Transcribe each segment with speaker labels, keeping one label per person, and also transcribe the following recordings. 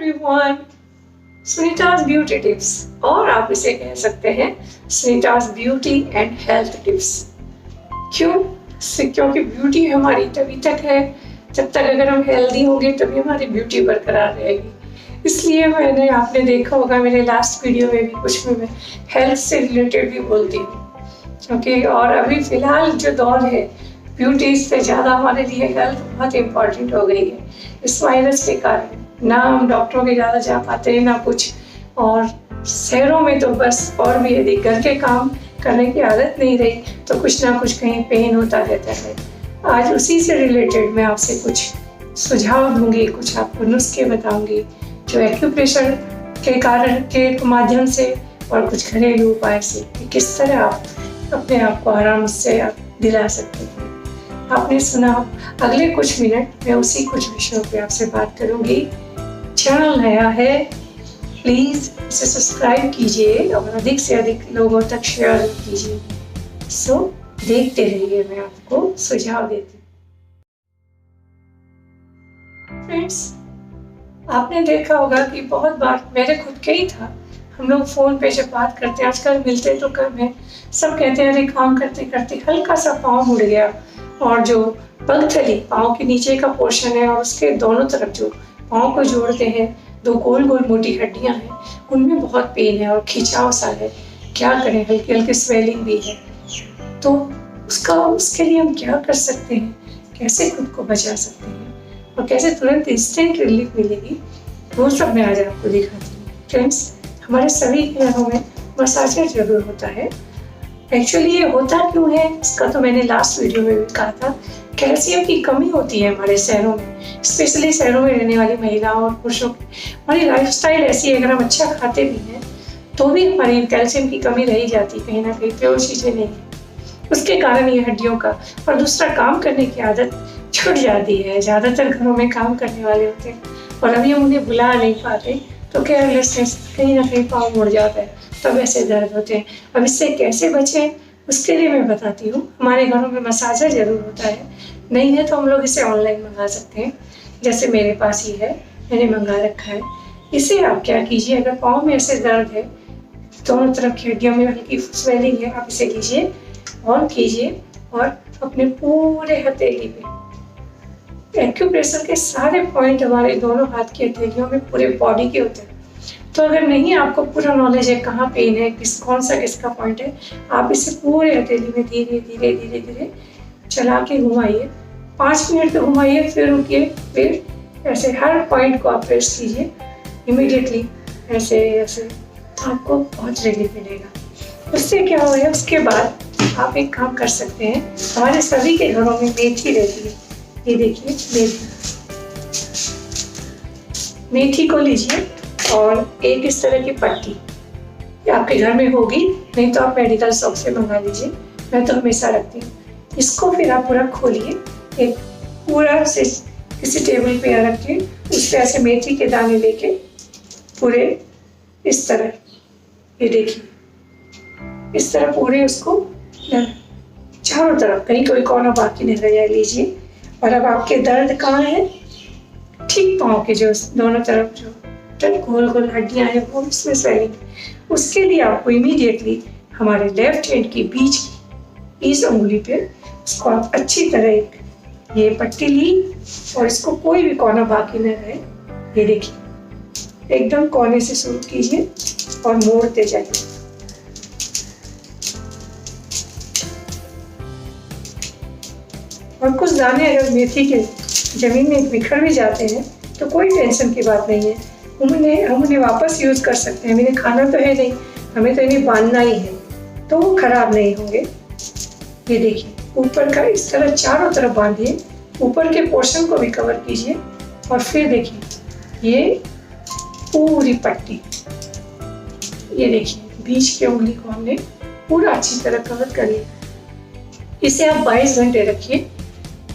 Speaker 1: Everyone, Sunita's beauty tips, और आप इसे कह सकते हैं Sunita's beauty and health tips. क्योंकि ब्यूटी हमारी तभी तक है जब तक अगर हम हेल्दी होंगे तभी हमारी ब्यूटी बरकरार रहेगी। इसलिए आपने देखा होगा मेरे लास्ट वीडियो में भी कुछ में मैं हेल्थ से रिलेटेड भी बोलती हूँ, क्योंकि और अभी फिलहाल जो दौर है ब्यूटी से ज़्यादा हमारे लिए हेल्थ बहुत इम्पोर्टेंट हो गई है। इस वायरस के कारण ना हम डॉक्टरों के ज़्यादा जा पाते हैं ना कुछ, और शहरों में तो बस और भी यदि घर के काम करने की आदत नहीं रही तो कुछ ना कुछ कहीं पेन होता रहता है। आज उसी से रिलेटेड मैं आपसे कुछ सुझाव दूंगी, कुछ आपको नुस्खे बताऊंगी जो एक्यूप्रेशर के कारण के माध्यम से और कुछ घरेलू उपाय से कि किस तरह आप अपने आप को आराम से दिला सकते हैं। आपने सुना, अगले कुछ मिनट मैं उसी कुछ विषयों पे आपसे बात करूंगी। चैनल नया है, प्लीज़ इसे सब्सक्राइब कीजिए और अधिक से अधिक लोगों तक शेयर कीजिए। सो देखते रहिए, मैं आपको सुझाव देती हूँ। फ्रेंड्स, आपने देखा होगा कि बहुत बार मेरे खुद के ही था, हम लोग फ़ोन पे जब बात करते हैं, आजकल मिलते तो कम है, सब कहते हैं अरे काम करते करते हल्का सा पाँव मुड़ गया, और जो पगथली पाँव के नीचे का पोर्शन है और उसके दोनों तरफ जो पाँव को जोड़ते हैं दो गोल गोल मोटी हड्डियां हैं, उनमें बहुत पेन है और खिंचाव सा है। क्या करें, हल्की हल्की स्वेलिंग भी है। तो उसके लिए हम क्या कर सकते हैं, कैसे खुद को बचा सकते हैं और कैसे तुरंत इंस्टेंट रिलीफ मिलेगी, वो सब मैं आज आपको दिखाती हूँ। फ्रेंड्स, हमारे सभी के घरों में मसाजर जरूर होता है। एक्चुअली ये होता क्यों है इसका तो मैंने लास्ट वीडियो में भी कहा था। कैल्शियम की कमी होती है हमारे शहरों में, स्पेशली शहरों में रहने वाली महिलाओं और पुरुषों की। हमारी लाइफस्टाइल ऐसी है, अगर हम अच्छा खाते भी हैं तो भी हमारी कैल्शियम की कमी रह जाती है, कहीं ना कहीं प्योर चीज़ें नहीं है। उसके कारण ये हड्डियों का और दूसरा काम करने की आदत छूट जाती है। ज़्यादातर घरों में काम करने वाले होते हैं और अभी हम उन्हें बुला नहीं पाते, तो केयरलेसनेस कहीं ना कहीं पाँव मुड़ जाता है, तब ऐसे दर्द होते हैं। अब इससे कैसे बचें उसके लिए मैं बताती हूँ। हमारे घरों में मसाजर जरूर होता है, नहीं है तो हम लोग इसे ऑनलाइन मंगा सकते हैं। जैसे मेरे पास ही है, मैंने मंगा रखा है। इसे आप क्या कीजिए, अगर पाँव में ऐसे दर्द है, दोनों तरफ की हड्डियों में हल्की स्वेलिंग है, आप इसे लीजिए ऑन कीजिए और अपने पूरे हथेली पे, एक्यूप्रेशर के सारे पॉइंट हमारे दोनों हाथ की हथेलियों में पूरे बॉडी के होते हैं। तो अगर नहीं आपको पूरा नॉलेज है कहाँ पेन है, कौन सा किसका पॉइंट है, आप इसे पूरे हथेली में धीरे धीरे धीरे धीरे चला के घुमाइए। 5 मिनट तक घुमाइए, फिर रुकिए, फिर ऐसे हर पॉइंट को आप प्रेस कीजिए। इमीडिएटली ऐसे ऐसे आपको बहुत रिलीफ मिलेगा। उससे क्या होगा, उसके बाद आप एक काम कर सकते हैं। हमारे सभी के घरों में मेथी रहती है, ये देखिए मेथी को लीजिए और एक इस तरह की पट्टी आपके घर में होगी, नहीं तो आप मेडिकल शॉप से मंगा लीजिए, मैं तो हमेशा रखती हूँ। इसको फिर आप पूरा खोलिए, एक पूरा से किसी टेबल पे रखिए, उस पर ऐसे मेथी के दाने लेके पूरे इस तरह, ये देखिए इस तरह पूरे उसको चारों तरफ, कहीं कोई कोना बाकी नहीं रह जाए, लीजिए। और अब आपके दर्द कहाँ है, ठीक पाँव के जो दोनों तरफ जो गोल गोल हड्डियां हैं वो उसमें स्वेलिंग, उसके लिए आपको इमीडिएटली हमारे लेफ्ट हैंड की बीच की इस उंगली पे उसको आप अच्छी तरह ये पट्टी ली और इसको कोई भी कोना बाकी न रहे, ये देखिए एकदम कोने से शुरू कीजिए और मोड़ते जाइए। और कुछ दाने अगर मेथी के जमीन में बिखर भी जाते हैं तो कोई टेंशन की बात नहीं है, हम उन्हें वापस यूज़ कर सकते हैं। इन्हें खाना तो है नहीं, हमें तो इन्हें बांधना ही है, तो वो खराब नहीं होंगे। ये देखिए ऊपर का इस तरह चारों तरफ बांधिए, ऊपर के पोर्शन को भी कवर कीजिए और फिर देखिए ये पूरी पट्टी, ये देखिए बीच की उंगली को हमने पूरा अच्छी तरह कवर कर लिया। इसे आप 22 घंटे रखिए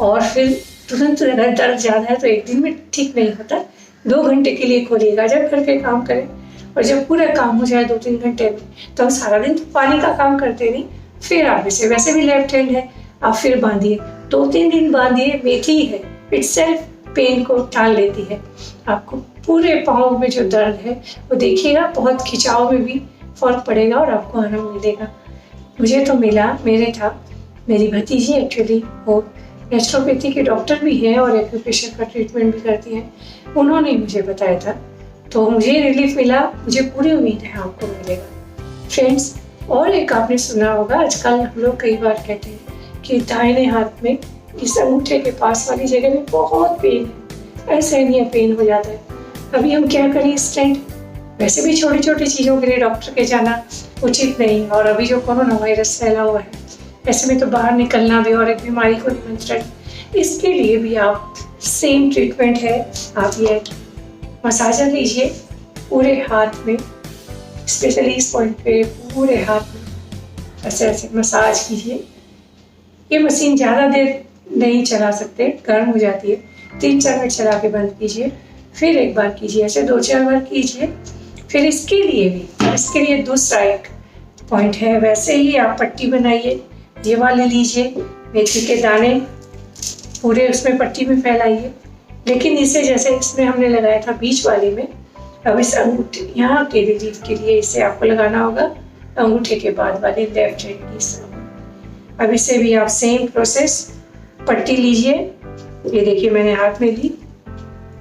Speaker 1: और फिर तुरंत अगर दर्द ज़्यादा है तो एक दिन में ठीक नहीं होता, 2 घंटे के लिए खोलिएगा जब घर के काम करें, और जब पूरा काम हो जाए 2-3 घंटे में, तो हम सारा दिन तो पानी का काम करते नहीं, फिर आप इसे वैसे भी लेफ्ट हैंड है, आप फिर बांधिए, 2-3 दिन बांधिए। मेथी है इटसेल्फ पेन को टाल लेती है, आपको पूरे पाँव में जो दर्द है वो देखिएगा, बहुत खिंचाव में भी फर्क पड़ेगा और आपको आराम मिलेगा। मुझे तो मिला, मेरी भतीजी एक्चुअली वो नेचुरोपैथी के डॉक्टर भी हैं और एक्यूप्रेशर का ट्रीटमेंट भी करती हैं, उन्होंने मुझे बताया था, तो मुझे रिलीफ मिला। मुझे पूरी उम्मीद है आपको मिलेगा। फ्रेंड्स, और एक आपने सुना होगा, आजकल हम लोग कई बार कहते हैं कि दाहिने हाथ में इस अंगूठे के पास वाली जगह में बहुत पेन है, असहनीय पेन हो जाता है। अभी हम क्या करें इस टाइम? वैसे भी छोटी छोटी चीज़ों के लिए डॉक्टर के जाना उचित नहीं, और अभी जो कोरोना वायरस फैला हुआ है, ऐसे में तो बाहर निकलना भी और एक बीमारी को निमंत्रण, इसके लिए भी आप सेम ट्रीटमेंट है। आप ये मसाजर लीजिए पूरे हाथ में, स्पेशली इस पॉइंट पे पूरे हाथ में ऐसे ऐसे मसाज कीजिए। ये मशीन ज़्यादा देर नहीं चला सकते, गर्म हो जाती है। 3-4 मिनट चला के बंद कीजिए, फिर एक बार कीजिए, ऐसे 2-4 बार कीजिए। फिर इसके लिए दूसरा एक पॉइंट है, वैसे ही आप पट्टी बनाइए, ये वाले लीजिए, मेथी के दाने पूरे उसमें पट्टी में फैलाइए, लेकिन इसे जैसे इसमें हमने लगाया था बीच वाले में, अब इस अंगूठे यहाँ के रिलीफ के लिए इसे आपको लगाना होगा अंगूठे के बाद वाले लेफ्ट हैंड की तरफ। अब इसे भी आप सेम प्रोसेस, पट्टी लीजिए, ये देखिए मैंने हाथ में ली,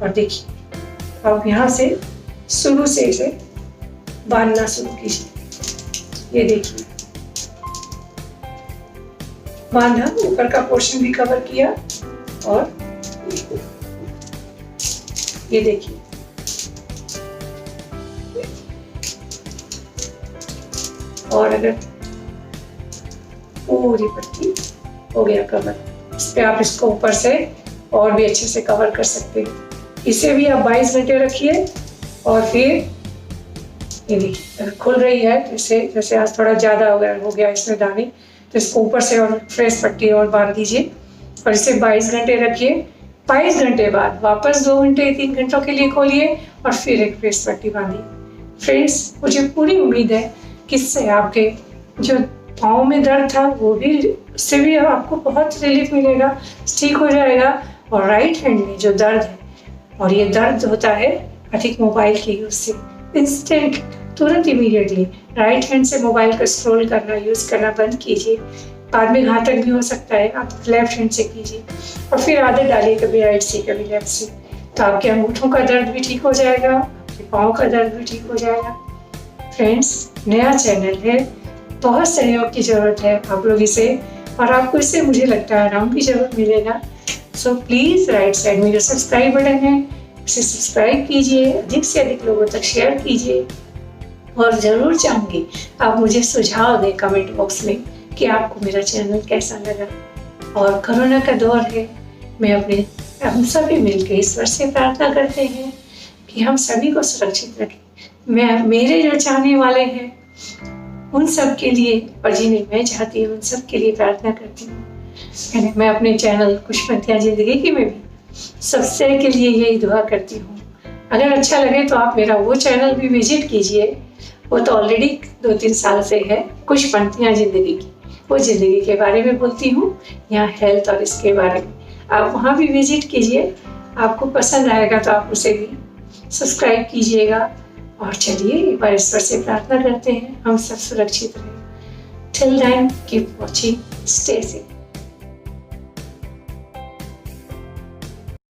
Speaker 1: और देखिए अब यहाँ से शुरू से इसे बांधना शुरू कीजिए। ये देखिए बांधा, ऊपर का पोर्शन भी कवर किया, और ये देखिए और अगर पूरी पट्टी हो गया कवर, इस पे आप इसको ऊपर से और भी अच्छे से कवर कर सकते हैं। इसे भी आप 22 घंटे रखिए, और फिर ये देखिए खुल रही है, जैसे आज थोड़ा ज़्यादा हो गया इसमें दाने, तो इसको ऊपर से और फ्रेश पट्टी और बांध दीजिए, और इसे 22 घंटे रखिए। 22 घंटे बाद वापस 2 घंटे 3 घंटों के लिए खोलिए, और फिर एक फ्रेश पट्टी बांधिए। फ्रेंड्स, मुझे पूरी उम्मीद है कि इससे आपके जो पाँव में दर्द था वो भी, उससे भी आपको बहुत रिलीफ मिलेगा, ठीक हो जाएगा। और राइट हैंड में जो दर्द है, और ये दर्द होता है अधिक मोबाइल के यूज से, इंस्टेंट तुरंत इमीडिएटली राइट हैंड से मोबाइल का स्क्रॉल करना, यूज़ करना बंद कीजिए, बाद में घातक भी हो सकता है। आप लेफ्ट हैंड से कीजिए, और फिर आदत डालिए कभी राइट से कभी लेफ्ट से, तो आपके अंगूठों का दर्द भी ठीक हो जाएगा, आपके पाँव का दर्द भी ठीक हो जाएगा। फ्रेंड्स, नया चैनल है, बहुत सहयोग की ज़रूरत है आप लोग इसे, और आपको इससे मुझे लगता है आराम भी ज़रूर मिलेगा। सो प्लीज़ राइट साइड में जो सब्सक्राइब बटन है उसे सब्सक्राइब कीजिए, अधिक से अधिक लोगों तक शेयर कीजिए, और ज़रूर चाहूँगी आप मुझे सुझाव दें कमेंट बॉक्स में कि आपको मेरा चैनल कैसा लगा। और कोरोना का दौर है, हम सभी मिलकर ईश्वर से प्रार्थना करते हैं कि हम सभी को सुरक्षित रखें। मेरे जो चाहने वाले हैं उन सब के लिए, और जिन्हें मैं चाहती हूँ उन सब के लिए प्रार्थना करती हूँ। मैं अपने चैनल खुशपंथियाँ जिंदगी की में भी सबसे के लिए यही दुआ करती हूँ। अगर अच्छा लगे तो आप मेरा वो चैनल भी विजिट कीजिए, वो तो ऑलरेडी 2-3 साल से है, खुशपंथियाँ जिंदगी की। वो जिंदगी के बारे में बोलती हूँ, यहाँ हेल्थ और इसके बारे में, आप वहाँ भी विजिट कीजिए। आपको पसंद आएगा तो आप उसे भी सब्सक्राइब कीजिएगा। और चलिए एक बार ईश्वर से प्रार्थना करते हैं हम सब सुरक्षित रहें। Till then keep watching, stay safe.